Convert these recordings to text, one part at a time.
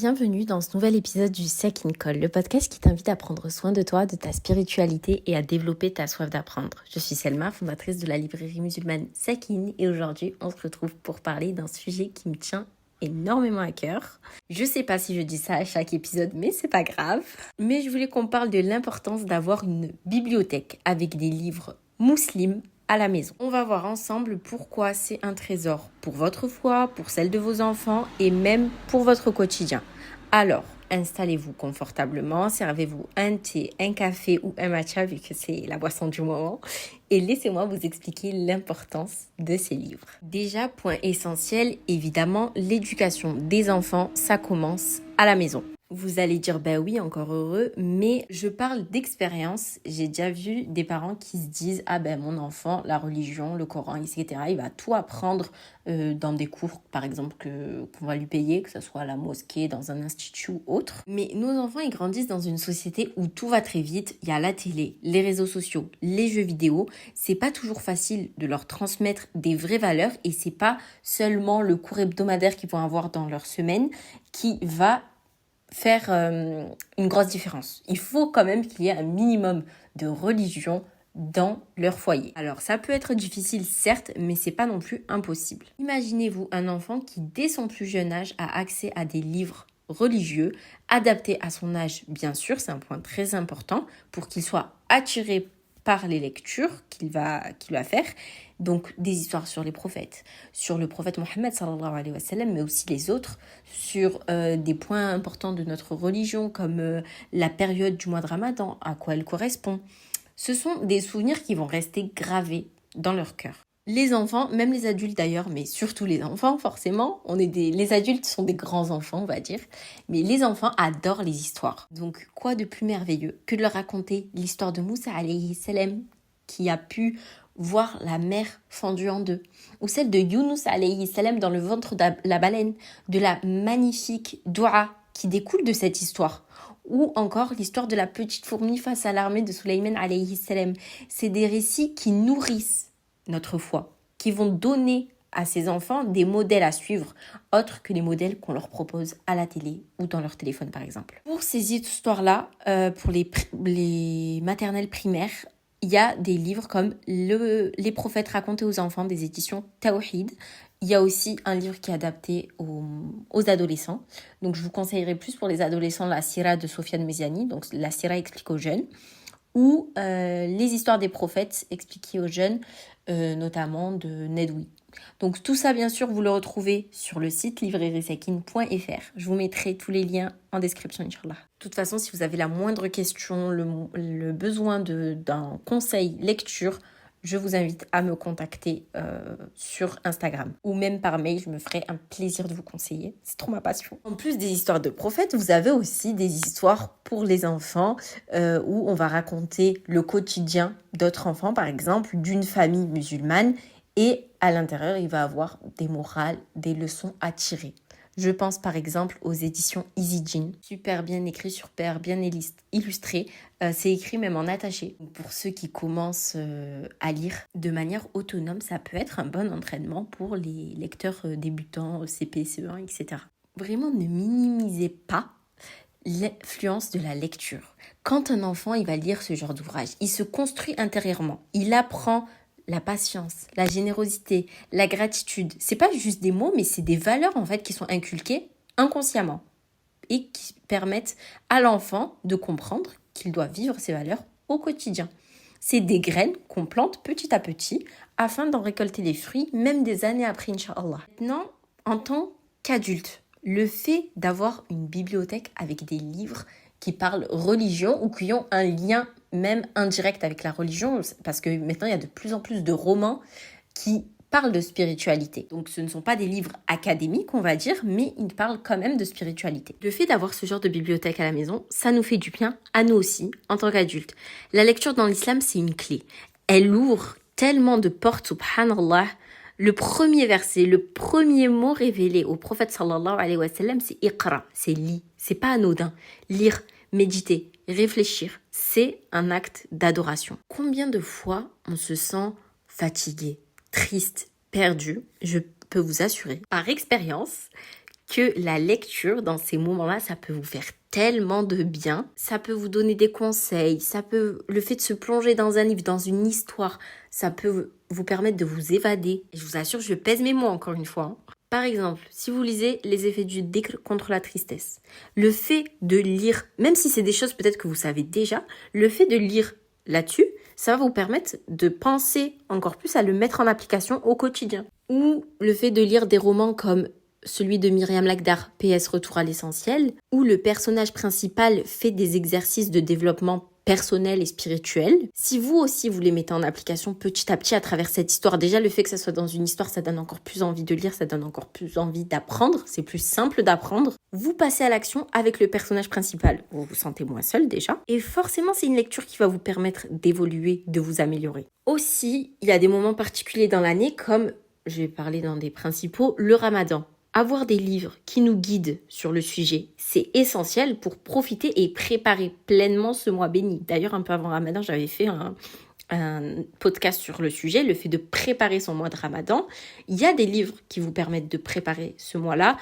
Bienvenue dans ce nouvel épisode du Second Call, le podcast qui t'invite à prendre soin de toi, de ta spiritualité et à développer ta soif d'apprendre. Je suis Selma, fondatrice de la librairie musulmane Sakin et aujourd'hui on se retrouve pour parler d'un sujet qui me tient énormément à cœur. Je sais pas si je dis ça à chaque épisode, mais c'est pas grave. Mais je voulais qu'on parle de l'importance d'avoir une bibliothèque avec des livres musulmans à la maison. On va voir ensemble pourquoi c'est un trésor pour votre foi, pour celle de vos enfants et même pour votre quotidien. Alors, installez-vous confortablement, servez-vous un thé, un café ou un matcha vu que c'est la boisson du moment et laissez-moi vous expliquer l'importance de ces livres. Déjà, point essentiel, évidemment, l'éducation des enfants, ça commence à la maison. Vous allez dire, ben oui, encore heureux, mais je parle d'expérience. J'ai déjà vu des parents qui se disent, ah ben mon enfant, la religion, le Coran, etc., il va tout apprendre dans des cours, par exemple, qu'on va lui payer, que ce soit à la mosquée, dans un institut ou autre. Mais nos enfants, ils grandissent dans une société où tout va très vite. Il y a la télé, les réseaux sociaux, les jeux vidéo. C'est pas toujours facile de leur transmettre des vraies valeurs et c'est pas seulement le cours hebdomadaire qu'ils vont avoir dans leur semaine qui va faire une grosse différence. Il faut quand même qu'il y ait un minimum de religion dans leur foyer. Alors ça peut être difficile certes, mais c'est pas non plus impossible. Imaginez-vous un enfant qui dès son plus jeune âge a accès à des livres religieux, adaptés à son âge bien sûr, c'est un point très important pour qu'il soit attiré par les lectures qu'il va faire. Donc des histoires sur les prophètes, sur le prophète Mohammed sallallahu alayhi wa sallam, mais aussi les autres, sur des points importants de notre religion comme la période du mois de Ramadan, à quoi elle correspond. Ce sont des souvenirs qui vont rester gravés dans leur cœur. Les enfants, même les adultes d'ailleurs, mais surtout les enfants forcément, les adultes sont des grands enfants on va dire, mais les enfants adorent les histoires. Donc quoi de plus merveilleux que de leur raconter l'histoire de Moussa alayhi salam qui a pu voir la mer fendue en deux, ou celle de Younous alayhi salam dans le ventre de la baleine, de la magnifique doua qui découle de cette histoire. Ou encore l'histoire de la petite fourmi face à l'armée de Sulayman alayhi salam. C'est des récits qui nourrissent notre foi, qui vont donner à ces enfants des modèles à suivre, autres que les modèles qu'on leur propose à la télé ou dans leur téléphone par exemple. Pour ces histoires-là, pour les maternelles primaires, il y a des livres comme Les prophètes racontés aux enfants des éditions Tawhid. Il y a aussi un livre qui est adapté aux adolescents. Donc je vous conseillerais plus pour les adolescents la Sira de Sofiane Meziani, donc la Sira explique aux jeunes, ou les histoires des prophètes expliquées aux jeunes, notamment de Nedwi. Donc tout ça bien sûr vous le retrouvez sur le site librairiesakin.fr. Je vous mettrai tous les liens en description inchallah. De toute façon si vous avez la moindre question, le besoin d'un conseil lecture, je vous invite à me contacter sur Instagram ou même par mail, je me ferai un plaisir de vous conseiller. C'est trop ma passion. En plus des histoires de prophètes, vous avez aussi des histoires pour les enfants où on va raconter le quotidien d'autres enfants, par exemple d'une famille musulmane et à l'intérieur, il va avoir des morales, des leçons à tirer. Je pense par exemple aux éditions Easy Jean, super bien écrit, super bien illustré. C'est écrit même en attaché. Pour ceux qui commencent à lire de manière autonome, ça peut être un bon entraînement pour les lecteurs débutants, CP, CE1, etc. Vraiment, ne minimisez pas l'influence de la lecture. Quand un enfant il va lire ce genre d'ouvrage, il se construit intérieurement, il apprend la patience, la générosité, la gratitude. C'est pas juste des mots, mais c'est des valeurs en fait qui sont inculquées inconsciemment et qui permettent à l'enfant de comprendre qu'il doit vivre ces valeurs au quotidien. C'est des graines qu'on plante petit à petit afin d'en récolter les fruits, même des années après, Inch'Allah. Maintenant, en tant qu'adulte, le fait d'avoir une bibliothèque avec des livres qui parlent religion ou qui ont un lien même indirect avec la religion, parce que maintenant il y a de plus en plus de romans qui parlent de spiritualité. Donc ce ne sont pas des livres académiques on va dire, mais ils parlent quand même de spiritualité. Le fait d'avoir ce genre de bibliothèque à la maison, ça nous fait du bien à nous aussi en tant qu'adultes. La lecture dans l'islam c'est une clé. Elle ouvre tellement de portes, subhanallah. Le premier verset, le premier mot révélé au prophète sallallahu alayhi wa sallam, c'est Iqra, c'est lis. C'est pas anodin. Lire, méditer, réfléchir, c'est un acte d'adoration. Combien de fois on se sent fatigué, triste, perdu? Je peux vous assurer, par expérience, que la lecture, dans ces moments-là, ça peut vous faire tellement de bien. Ça peut vous donner des conseils, le fait de se plonger dans un livre, dans une histoire, ça peut vous permettre de vous évader. Et je vous assure, je pèse mes mots encore une fois. Par exemple, si vous lisez Les effets du dhikr contre la tristesse, le fait de lire, même si c'est des choses peut-être que vous savez déjà, le fait de lire là-dessus, ça va vous permettre de penser encore plus à le mettre en application au quotidien. Ou le fait de lire des romans comme celui de Myriam Lakhdar, PS Retour à l'essentiel, où le personnage principal fait des exercices de développement personnel et spirituel. Si vous aussi vous les mettez en application petit à petit à travers cette histoire, déjà le fait que ça soit dans une histoire, ça donne encore plus envie de lire, ça donne encore plus envie d'apprendre, c'est plus simple d'apprendre. Vous passez à l'action avec le personnage principal, vous vous sentez moins seul déjà, et forcément c'est une lecture qui va vous permettre d'évoluer, de vous améliorer. Aussi, il y a des moments particuliers dans l'année comme, je vais parler dans des principaux, le Ramadan. Avoir des livres qui nous guident sur le sujet, c'est essentiel pour profiter et préparer pleinement ce mois béni. D'ailleurs, un peu avant Ramadan, j'avais fait un podcast sur le sujet, le fait de préparer son mois de Ramadan. Il y a des livres qui vous permettent de préparer ce mois-là,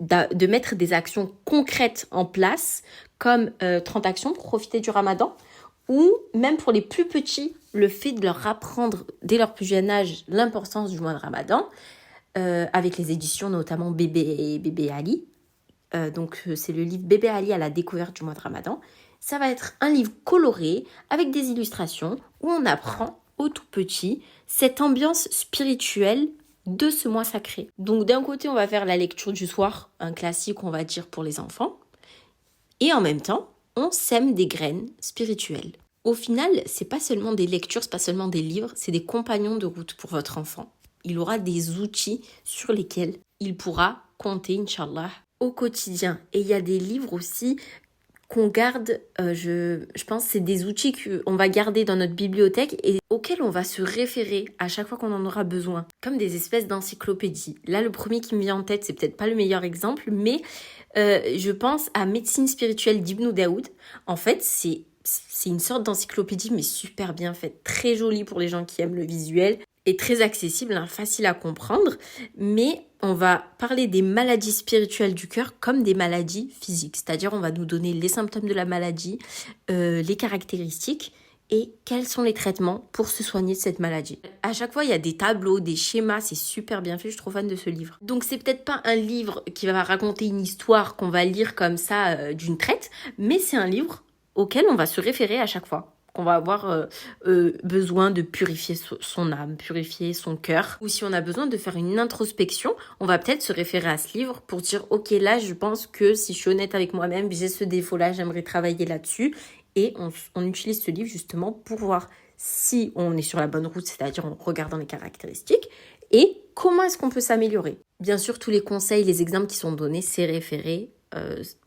de mettre des actions concrètes en place, comme 30 actions pour profiter du Ramadan, ou même pour les plus petits, le fait de leur apprendre dès leur plus jeune âge l'importance du mois de Ramadan, avec les éditions notamment Bébé Ali. Donc c'est le livre Bébé Ali à la découverte du mois de Ramadan. Ça va être un livre coloré avec des illustrations où on apprend au tout petit cette ambiance spirituelle de ce mois sacré. Donc d'un côté on va faire la lecture du soir, un classique on va dire pour les enfants, et en même temps on sème des graines spirituelles. Au final, c'est pas seulement des lectures, c'est pas seulement des livres, c'est des compagnons de route pour votre enfant. Il aura des outils sur lesquels il pourra compter, Inch'Allah, au quotidien. Et il y a des livres aussi qu'on garde, je pense que c'est des outils qu'on va garder dans notre bibliothèque et auxquels on va se référer à chaque fois qu'on en aura besoin, comme des espèces d'encyclopédies. Là, le premier qui me vient en tête, c'est peut-être pas le meilleur exemple, mais je pense à Médecine spirituelle d'Ibn Daoud. En fait, c'est une sorte d'encyclopédie, mais super bien faite, très jolie pour les gens qui aiment le visuel, et très accessible, facile à comprendre, mais on va parler des maladies spirituelles du cœur comme des maladies physiques, c'est-à-dire on va nous donner les symptômes de la maladie, les caractéristiques et quels sont les traitements pour se soigner de cette maladie. À chaque fois, il y a des tableaux, des schémas, c'est super bien fait, je suis trop fan de ce livre. Donc c'est peut-être pas un livre qui va raconter une histoire qu'on va lire comme ça d'une traite, mais c'est un livre auquel on va se référer à chaque fois, qu'on va avoir besoin de purifier son âme, purifier son cœur. Ou si on a besoin de faire une introspection, on va peut-être se référer à ce livre pour dire « Ok, là, je pense que si je suis honnête avec moi-même, j'ai ce défaut-là, j'aimerais travailler là-dessus. » Et on utilise ce livre justement pour voir si on est sur la bonne route, c'est-à-dire en regardant les caractéristiques, et comment est-ce qu'on peut s'améliorer. Bien sûr, tous les conseils, les exemples qui sont donnés, c'est référé.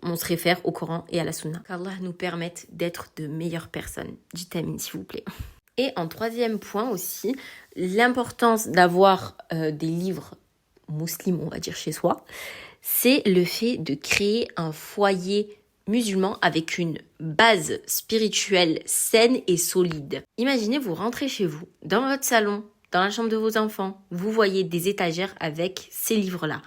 On se réfère au Coran et à la Sunna. Qu'Allah nous permette d'être de meilleures personnes. Dites amin, s'il vous plaît. Et en troisième point aussi, l'importance d'avoir des livres musulmans, on va dire, chez soi, c'est le fait de créer un foyer musulman avec une base spirituelle saine et solide. Imaginez, vous rentrez chez vous, dans votre salon, dans la chambre de vos enfants, vous voyez des étagères avec ces livres-là.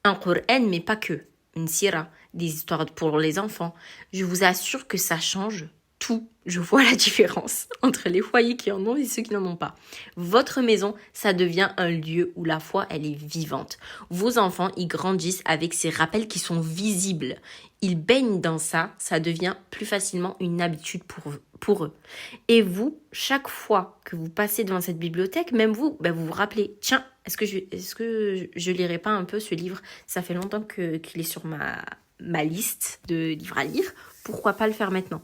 Un Coran, mais pas que. Une sira, des histoires pour les enfants. Je vous assure que ça change tout. Je vois la différence entre les foyers qui en ont et ceux qui n'en ont pas. Votre maison, ça devient un lieu où la foi, elle est vivante. Vos enfants, ils grandissent avec ces rappels qui sont visibles. Ils baignent dans ça, ça devient plus facilement une habitude pour eux. Et vous, chaque fois que vous passez devant cette bibliothèque, même vous, vous vous rappelez, tiens, est-ce que je lirai pas un peu ce livre? Ça fait longtemps qu'il est sur ma liste de livres à lire. Pourquoi pas le faire maintenant?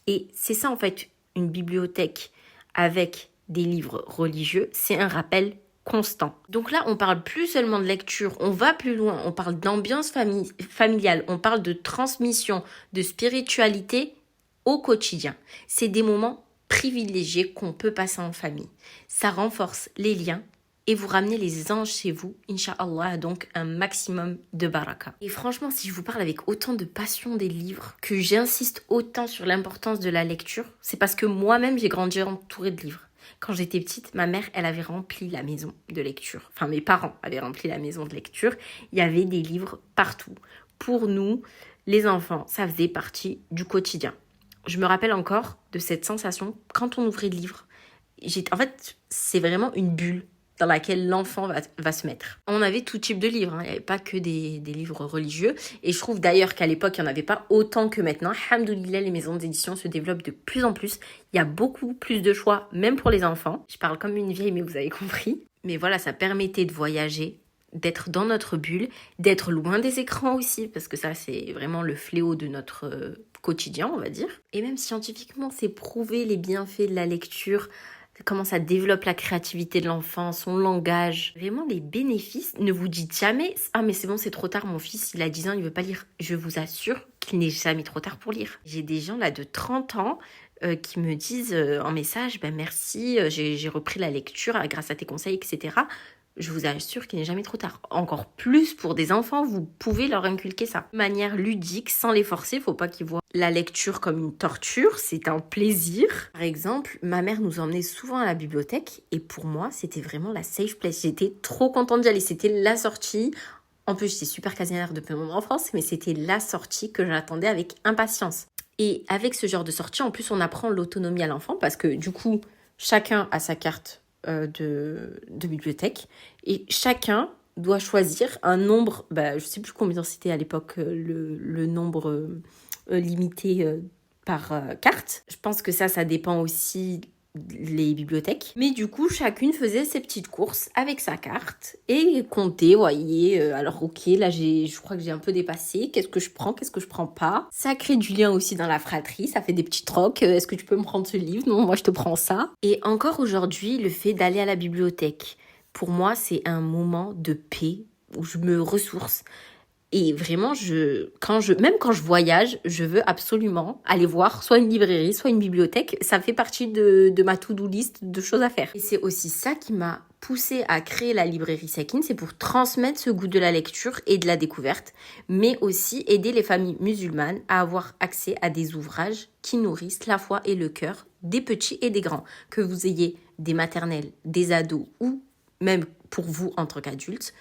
Et c'est ça en fait, une bibliothèque avec des livres religieux, c'est un rappel constant. Donc là, on parle plus seulement de lecture, on va plus loin, on parle d'ambiance familiale, on parle de transmission, de spiritualité au quotidien. C'est des moments privilégiés qu'on peut passer en famille. Ça renforce les liens et vous ramenez les anges chez vous, Inch'Allah, donc un maximum de baraka. Et franchement, si je vous parle avec autant de passion des livres, que j'insiste autant sur l'importance de la lecture, c'est parce que moi-même, j'ai grandi entourée de livres. Quand j'étais petite, ma mère, elle avait rempli la maison de lecture. Enfin, mes parents avaient rempli la maison de lecture. Il y avait des livres partout. Pour nous, les enfants, ça faisait partie du quotidien. Je me rappelle encore de cette sensation quand on ouvrait le livre. En fait, c'est vraiment une bulle dans laquelle l'enfant va se mettre. On avait tout type de livres, il n'y avait pas que des livres religieux. Et je trouve d'ailleurs qu'à l'époque, il n'y en avait pas autant que maintenant. Alhamdoulilah, les maisons d'édition se développent de plus en plus. Il y a beaucoup plus de choix, même pour les enfants. Je parle comme une vieille, mais vous avez compris. Mais voilà, ça permettait de voyager, d'être dans notre bulle, d'être loin des écrans aussi, parce que ça, c'est vraiment le fléau de notre quotidien, on va dire. Et même scientifiquement, c'est prouvé les bienfaits de la lecture, comment ça développe la créativité de l'enfant, son langage. Vraiment, les bénéfices, ne vous dites jamais « Ah, mais c'est bon, c'est trop tard, mon fils, il a 10 ans, il veut pas lire. » Je vous assure qu'il n'est jamais trop tard pour lire. J'ai des gens là de 30 ans qui me disent en message « Merci, j'ai repris la lecture grâce à tes conseils, etc. » Je vous assure qu'il n'est jamais trop tard. Encore plus pour des enfants, vous pouvez leur inculquer ça. De manière ludique, sans les forcer, faut pas qu'ils voient la lecture comme une torture, c'est un plaisir. Par exemple, ma mère nous emmenait souvent à la bibliothèque et pour moi, c'était vraiment la safe place. J'étais trop contente d'y aller, c'était la sortie. En plus, j'étais super casanière depuis mon enfance, mais c'était la sortie que j'attendais avec impatience. Et avec ce genre de sortie, en plus, on apprend l'autonomie à l'enfant parce que du coup, chacun a sa carte de bibliothèque et chacun doit choisir un nombre, je sais plus combien c'était à l'époque le nombre limité par carte. Je pense que ça dépend aussi les bibliothèques. Mais du coup, chacune faisait ses petites courses avec sa carte et comptait, voyez, alors ok, là je crois que j'ai un peu dépassé, qu'est-ce que je prends pas. Ça crée du lien aussi dans la fratrie, ça fait des petits trocs, est-ce que tu peux me prendre ce livre? Non, moi je te prends ça. Et encore aujourd'hui, le fait d'aller à la bibliothèque, pour moi, c'est un moment de paix où je me ressource. Et vraiment, même quand je voyage, je veux absolument aller voir soit une librairie, soit une bibliothèque. Ça fait partie de ma to-do list de choses à faire. Et c'est aussi ça qui m'a poussée à créer la librairie Sakin. C'est pour transmettre ce goût de la lecture et de la découverte, mais aussi aider les familles musulmanes à avoir accès à des ouvrages qui nourrissent la foi et le cœur des petits et des grands. Que vous ayez des maternelles, des ados ou même pour vous en tant qu'adultes,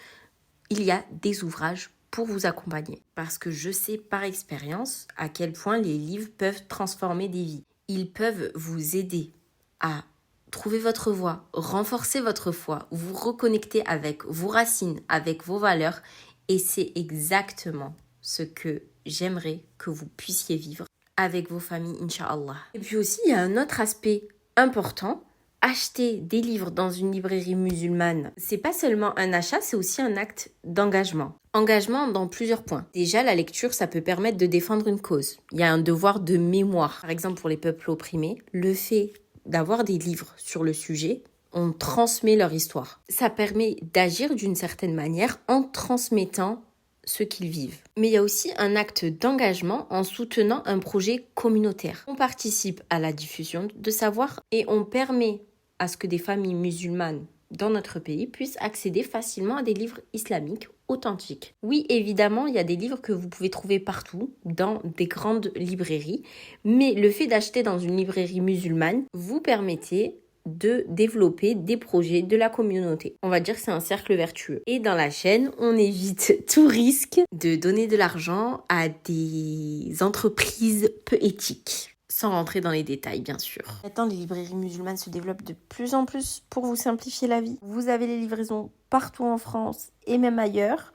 il y a des ouvrages pour vous accompagner. Parce que je sais par expérience à quel point les livres peuvent transformer des vies. Ils peuvent vous aider à trouver votre voie, renforcer votre foi, vous reconnecter avec vos racines, avec vos valeurs. Et c'est exactement ce que j'aimerais que vous puissiez vivre avec vos familles, Inch'Allah. Et puis aussi, il y a un autre aspect important. Acheter des livres dans une librairie musulmane, c'est pas seulement un achat, c'est aussi un acte d'engagement. Engagement dans plusieurs points. Déjà, la lecture, ça peut permettre de défendre une cause. Il y a un devoir de mémoire. Par exemple, pour les peuples opprimés, le fait d'avoir des livres sur le sujet, on transmet leur histoire. Ça permet d'agir d'une certaine manière en transmettant ce qu'ils vivent. Mais il y a aussi un acte d'engagement en soutenant un projet communautaire. On participe à la diffusion de savoir et on permet à ce que des familles musulmanes dans notre pays puissent accéder facilement à des livres islamiques authentiques. Oui, évidemment, il y a des livres que vous pouvez trouver partout, dans des grandes librairies, mais le fait d'acheter dans une librairie musulmane vous permettait de développer des projets de la communauté. On va dire que c'est un cercle vertueux. Et dans la chaîne, on évite tout risque de donner de l'argent à des entreprises peu éthiques. Sans rentrer dans les détails, bien sûr. Maintenant, les librairies musulmanes se développent de plus en plus pour vous simplifier la vie. Vous avez les livraisons partout en France et même ailleurs.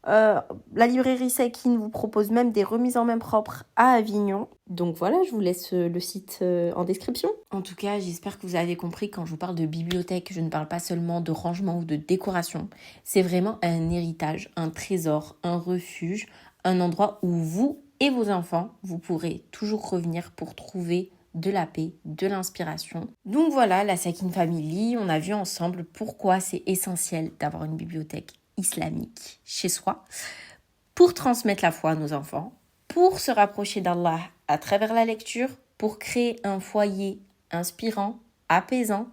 La librairie Sakin vous propose même des remises en main propres à Avignon. Donc voilà, je vous laisse le site en description. En tout cas, j'espère que vous avez compris, quand je vous parle de bibliothèque, je ne parle pas seulement de rangement ou de décoration. C'est vraiment un héritage, un trésor, un refuge, un endroit où vous et vos enfants, vous pourrez toujours revenir pour trouver de la paix, de l'inspiration. Donc voilà, la Sakin Family, on a vu ensemble pourquoi c'est essentiel d'avoir une bibliothèque islamique chez soi, pour transmettre la foi à nos enfants, pour se rapprocher d'Allah à travers la lecture, pour créer un foyer inspirant, apaisant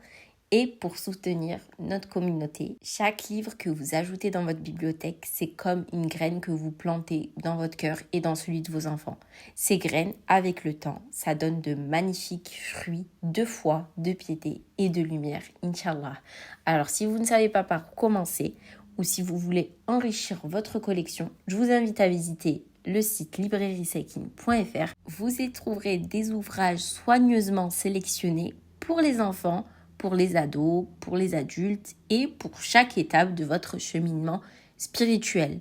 Et pour soutenir notre communauté, chaque livre que vous ajoutez dans votre bibliothèque, c'est comme une graine que vous plantez dans votre cœur et dans celui de vos enfants. Ces graines, avec le temps, ça donne de magnifiques fruits de foi, de piété et de lumière, Inch'Allah. Alors si vous ne savez pas par où commencer ou si vous voulez enrichir votre collection, je vous invite à visiter le site librairiesekin.fr. Vous y trouverez des ouvrages soigneusement sélectionnés pour les enfants, pour les ados, pour les adultes et pour chaque étape de votre cheminement spirituel.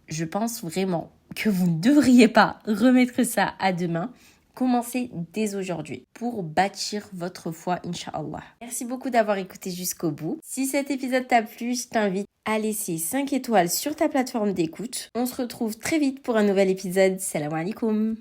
Je pense vraiment que vous ne devriez pas remettre ça à demain. Commencez dès aujourd'hui pour bâtir votre foi, Inch'Allah. Merci beaucoup d'avoir écouté jusqu'au bout. Si cet épisode t'a plu, je t'invite à laisser 5 étoiles sur ta plateforme d'écoute. On se retrouve très vite pour un nouvel épisode. Salam alaikum.